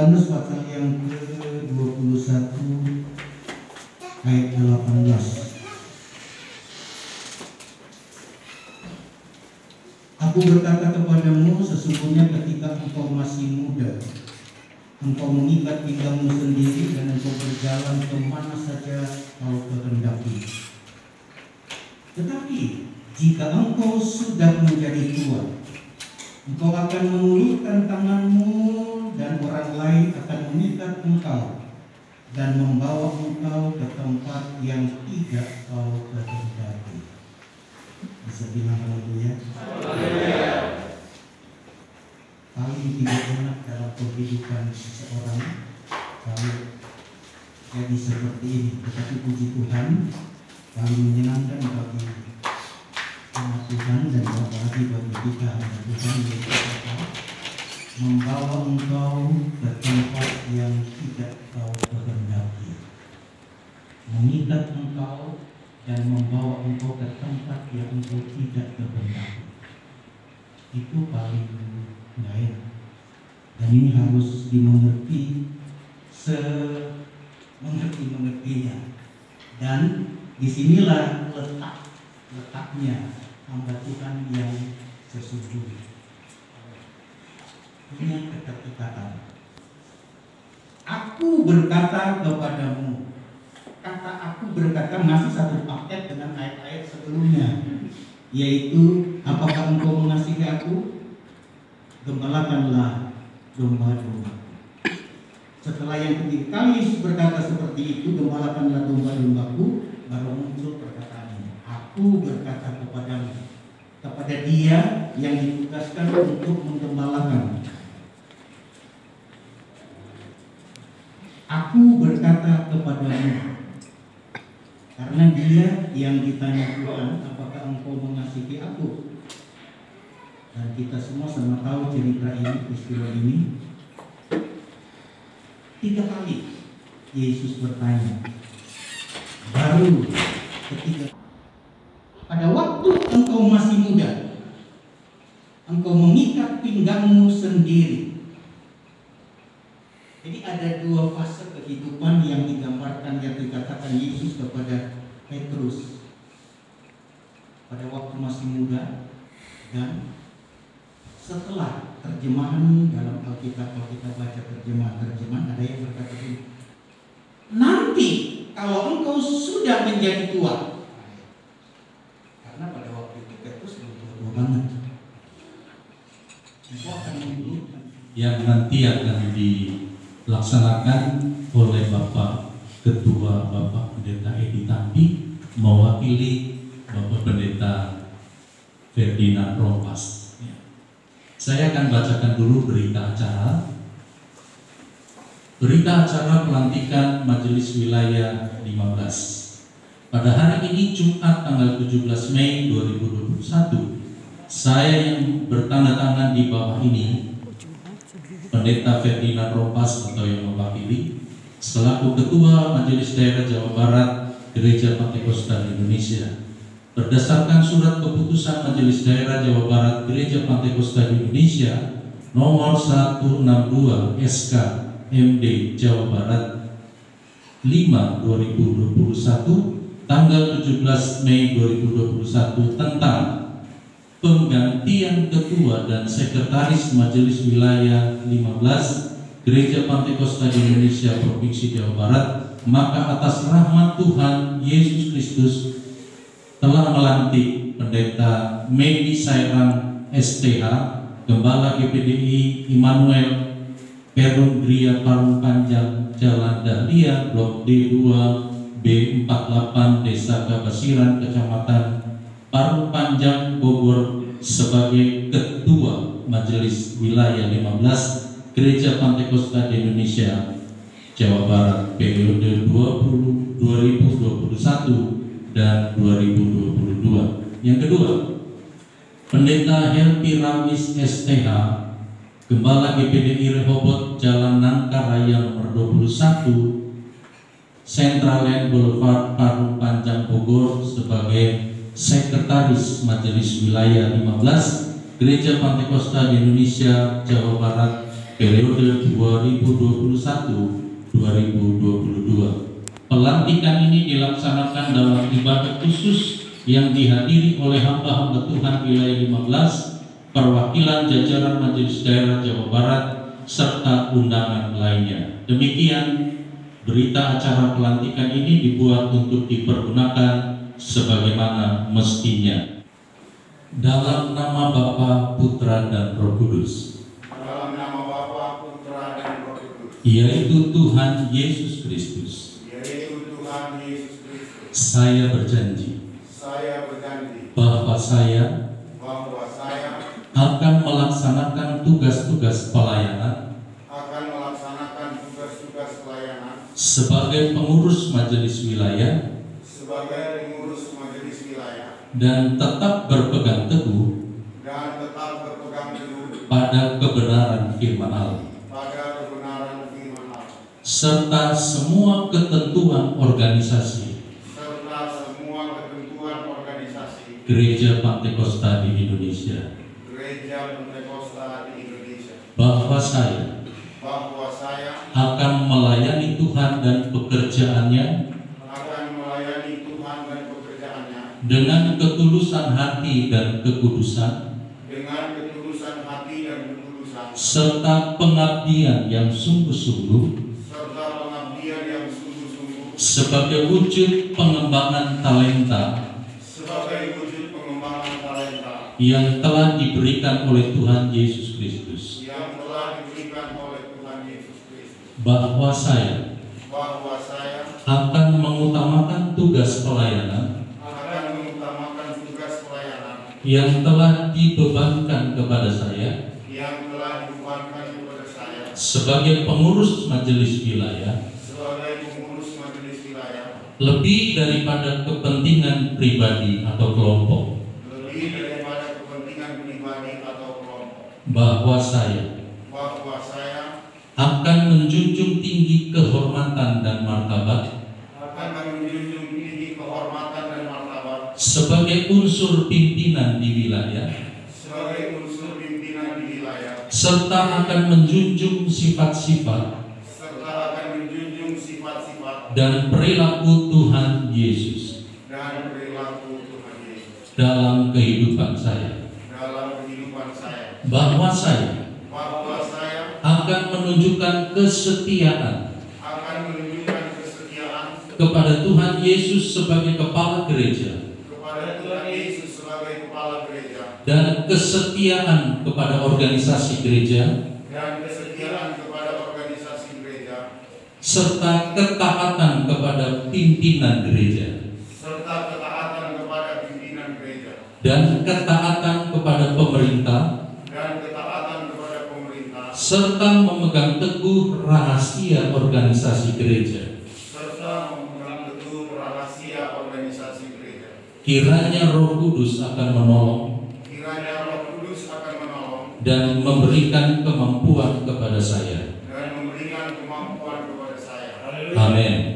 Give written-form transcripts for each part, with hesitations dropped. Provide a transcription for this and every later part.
Yohanes pasal yang ke-21 ayat 18. Aku berkata kepadamu, sesungguhnya ketika engkau masih muda, engkau mengikat pinggangmu sendiri dan engkau berjalan kemana saja kau kehendaki. Tetapi jika engkau sudah menjadi tua, engkau akan mengulurkan tanganmu dan orang lain akan mengikat engkau dan membawa engkau ke tempat yang tidak kau kehendaki. Bisa bilang haleluya? Paling tidak enak dalam kehidupan seseorang kalau jadi seperti ini, tetapi puji Tuhan paling menyenangkan bagi umat Tuhan dan apalagi bagi kita hamba Tuhan, yaitu membawa engkau ke tempat yang tidak kau kehendaki, mengikat engkau dan membawa engkau ke tempat yang engkau tidak kehendaki. Itu paling nggak enak. Dan ini harus dimengerti mengerti-mengertinya. Dan disinilah letaknya hamba Tuhan yang sesungguhnya. Punya keterikatan. Aku berkata kepadamu. Kata aku berkata masih satu paket dengan ayat-ayat sebelumnya, yaitu apakah engkau mengasihi aku? Gembalakanlah domba-domba. Setelah yang ketiga kali Yesus berkata seperti itu, gembalakanlah domba-dombaku, baru muncul perkataan ini. Aku berkata kepadamu, kepada dia yang ditugaskan untuk menggembalakan. Aku berkata kepadamu, karena dia yang ditanya Tuhan, apakah engkau mengasihi aku? Dan kita semua sama tahu cerita ini, peristiwa ini. 3 kali Yesus bertanya. Baru ketiga, pada waktu engkau masih muda, engkau mengikat pinggangmu sendiri. Jadi ada 2 fase kehidupan yang digambarkan, yang dikatakan Yesus kepada Petrus pada waktu masih muda dan setelah terjemahan dalam Alkitab. Kalau kita baca terjemahan ada yang berkata ini, nanti kalau engkau sudah menjadi tua. Karena pada waktu itu Petrus belum tua banget. Engkau akan menunjukkan yang nanti akan dilaksanakan oleh Bapak Ketua, Bapak Pendeta Edi Tampi, mewakili Bapak Pendeta Ferdinand Rompas. Saya akan bacakan dulu berita acara. Berita acara pelantikan Majelis Wilayah 15. Pada hari ini Jumat tanggal 17 Mei 2021, saya yang bertanda tangan di bawah ini, Pendeta Ferdinand Rompas atau yang mewakili, selaku Ketua Majelis Daerah Jawa Barat Gereja Pantekosta Indonesia. Berdasarkan surat keputusan Majelis Daerah Jawa Barat Gereja Pantekosta Indonesia nomor 162 SK MD Jawa Barat 5/2021 tanggal 17 Mei 2021 tentang penggantian Ketua dan Sekretaris Majelis Wilayah 15 Gereja Pantekosta Indonesia Provinsi Jawa Barat, maka atas rahmat Tuhan Yesus Kristus telah melantik Pendeta Medi Sairang STH, Gembala GPDI Immanuel Perum Gria Parung Panjang Jalan Dahlia Blok D2 B48 Desa Kabasiran Kecamatan Parung Panjang Bogor sebagai Ketua Majelis Wilayah 15 Gereja Pantekosta Indonesia Jawa Barat periode 2021 dan 2022. Yang kedua, Pendeta Helpi Ramis STH, Gembala GPDI Rehobot Jalan Nangka Raya nomor 21 Central Land Boulevard Parung Panjang Bogor sebagai Sekretaris Majelis Wilayah 15 Gereja Pantekosta Indonesia Jawa Barat periode 2021-2022. Pelantikan ini dilaksanakan dalam ibadah khusus yang dihadiri oleh hamba-hamba Tuhan wilayah 15, perwakilan jajaran Majelis Daerah Jawa Barat, serta undangan lainnya. Demikian berita acara pelantikan ini dibuat untuk dipergunakan sebagaimana mestinya. Dalam nama Bapa, Putra, dan Roh Kudus. Dalam nama Bapa, Putra, dan Roh Kudus. Yaitu Tuhan Yesus Kristus. Yaitu Tuhan Yesus Kristus. Saya berjanji bahwa saya akan melaksanakan tugas-tugas pelayanan sebagai pengurus majelis wilayah dan tetap berpegang teguh pada kebenaran firman Allah serta semua ketentuan organisasi Gereja Pantekosta di Indonesia, bahwa saya akan melayani Tuhan dan pekerjaannya dengan ketulusan hati dan kekudusan, serta pengabdian yang sungguh-sungguh sebagai wujud pengembangan talenta yang telah diberikan oleh Tuhan Yesus Kristus, bahwa saya akan mengutamakan tugas pelayanan yang telah dibebankan kepada saya sebagai pengurus majelis wilayah, lebih daripada kepentingan pribadi atau kelompok, bahwa saya akan menjunjung tinggi kehormatan dan martabat sebagai unsur pimpinan di wilayah, serta akan menjunjung sifat-sifat dan perilaku Tuhan Yesus dalam kehidupan saya, bahwa saya akan menunjukkan kesetiaan kepada Tuhan Yesus sebagai kepala gereja dan kesetiaan kepada organisasi gereja serta ketaatan kepada pimpinan gereja dan ketaatan kepada pemerintah serta memegang teguh rahasia organisasi gereja. Kiranya Roh Kudus akan menolong dan memberikan kemampuan kepada saya. Amin.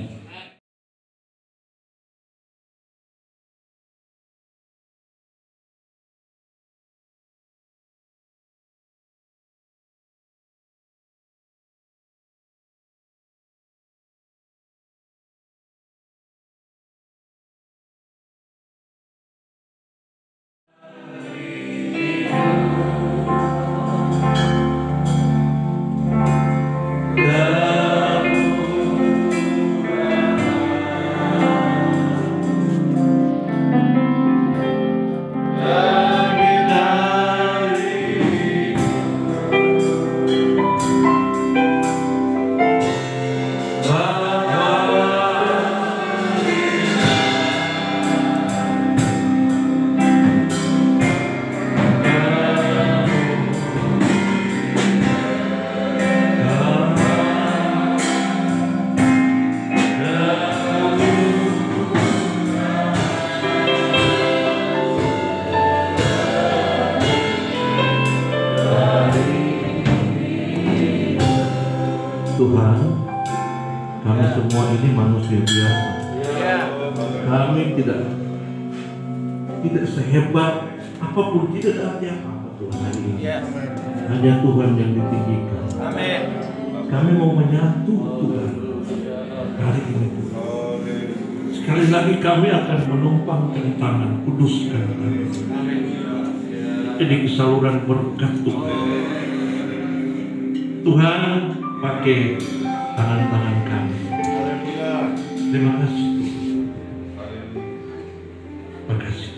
Tuhan, kami semua ini manusia biasa. Kami tidak sehebat apapun, tidak ada arti apa Tuhan hari Tuhan. Hanya Tuhan yang ditinggikan. Kami mau menyatu Tuhan hari ini Tuhan. Sekali lagi kami akan menumpangkan tangan, kuduskan kami. Ini kesaluran berkat Tuhan. Tuhan pakai tangan-tangan kami. Terima kasih. Terima kasih.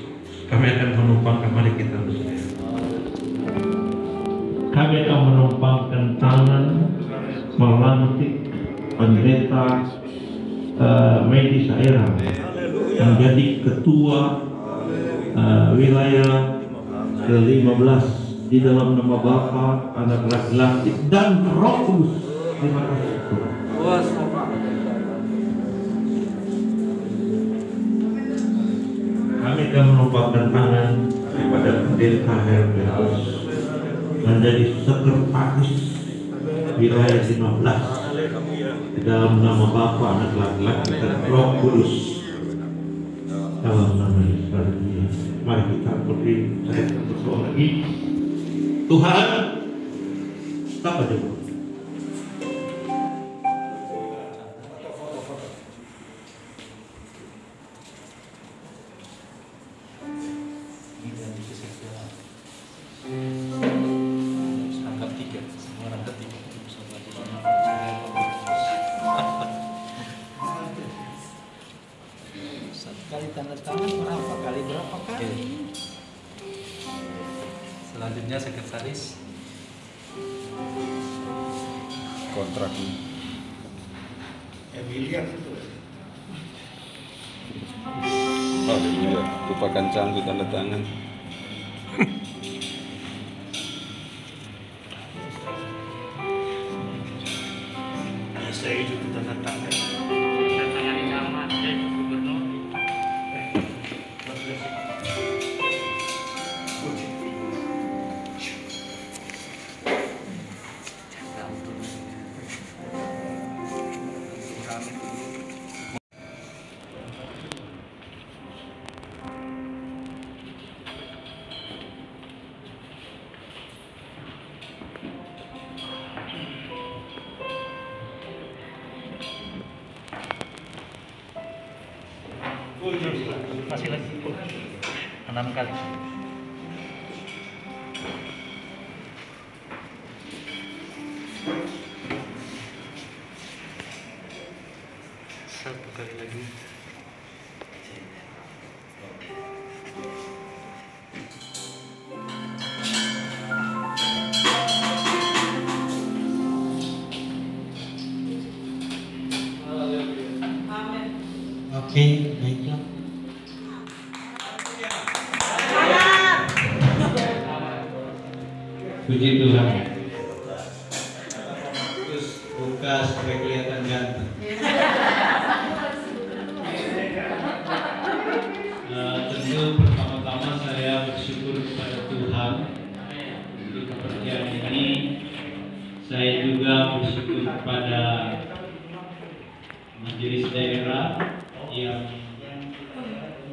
Kami akan menumpangkan, mari kita bersama. Kami akan menumpangkan tangan melantik pendeta Medi Saira menjadi ketua wilayah ke-15 di dalam nama Bapa, Anak, laki-laki dan Roh Kudus. Terima kasih Tuhan. Kami akan menumpangkan tangan kepada pendeta Herbertus menjadi sekretaris wilayah 15 di dalam nama Bapa, Anak, laki-laki dan Roh Kudus. Dalam nama Yesus. Mari kita berdiri, saya akan berdoa lagi. Tuhan, apa dia? Kali tanda tangan berapa kali? Selanjutnya sekretaris Kontrak. Emilia. Haleluya. Lupakan canggu tanda tangan. Saya itu tanda tangan. Masih lagi 6 kali. Satu kali lagi. Oke, baiklah. Puji Tuhan. Terus buka supaya kelihatan ganteng. Tentu pertama-tama saya bersyukur kepada Tuhan untuk kepercayaan ini. Saya juga bersyukur kepada majelis daerah yang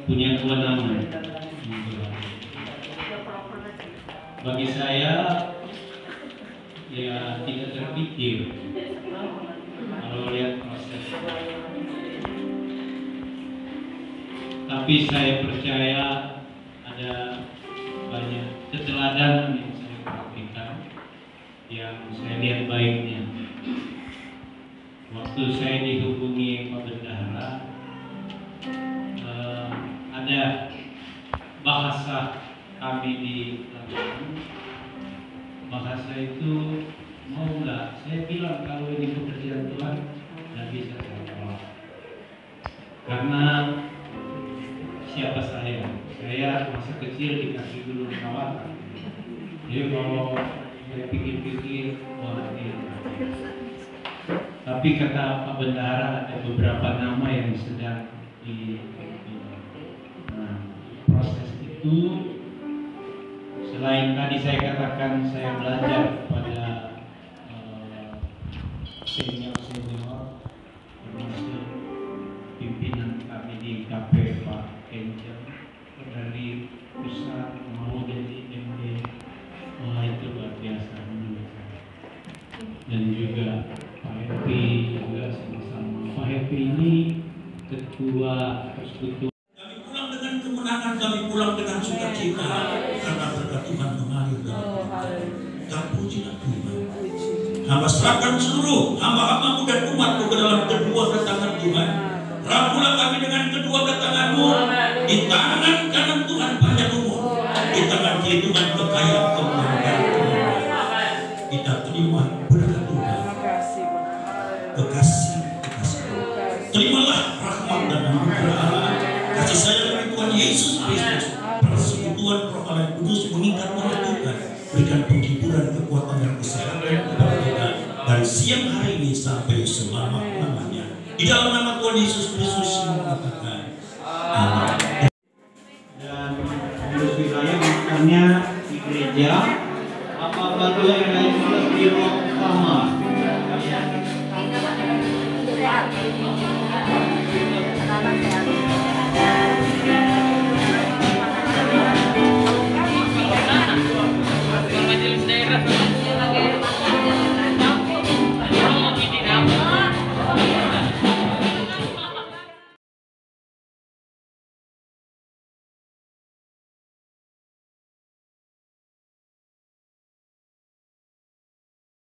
punya kewenangan. Bagi saya ya tidak terpikir kalau lihat proses, tapi saya percaya ada banyak keteladanan yang saya perhatikan, yang saya lihat baiknya. Waktu saya dihubungi Pak Bendahara, ada bahasa kami di lapangan. Bahasa itu mau nggak? Saya bilang kalau ini pekerjaan Tuhan, nggak bisa saya tolak. Karena siapa saya? Saya masa kecil dikasih dulu perawatan. Jadi kalau saya pikir-pikir, wah ini. Tapi kata Pak Bendahara ada beberapa nama yang sedang proses itu. Selain tadi saya katakan saya belajar pada senior-senior, termasuk pimpinan kami di KP Pak Kenjel dari pusat mau jadi MD, Kami pulang dengan kemenangan, kami pulang dengan sukacita karena berkat Tuhan mengalir dalam hidup. Dan puji dan Tuhan. Hamba serahkan seluruh hamba-hambamu dan umatmu ke dalam kedua tangan Tuhan. Rangkulah kami dengan kedua tanganmu, di tangan kanan Tuhan panjang umur, di tangan kiri Tuhan kekayaan kemuliaan. Kita terima berkat Tuhan. Kekasih. Terimalah rahmat dan anugerah Allah, kasih sayang dari Tuhan Yesus Kristus, persekutuan Roh Allah yang kudus mengikat menyatukan, berikan penghiburan, kekuatan dan kesehatan kepada kita dari siang hari ini sampai selama-lamanya. Di dalam nama Tuhan Yesus Kristus yang mengatakan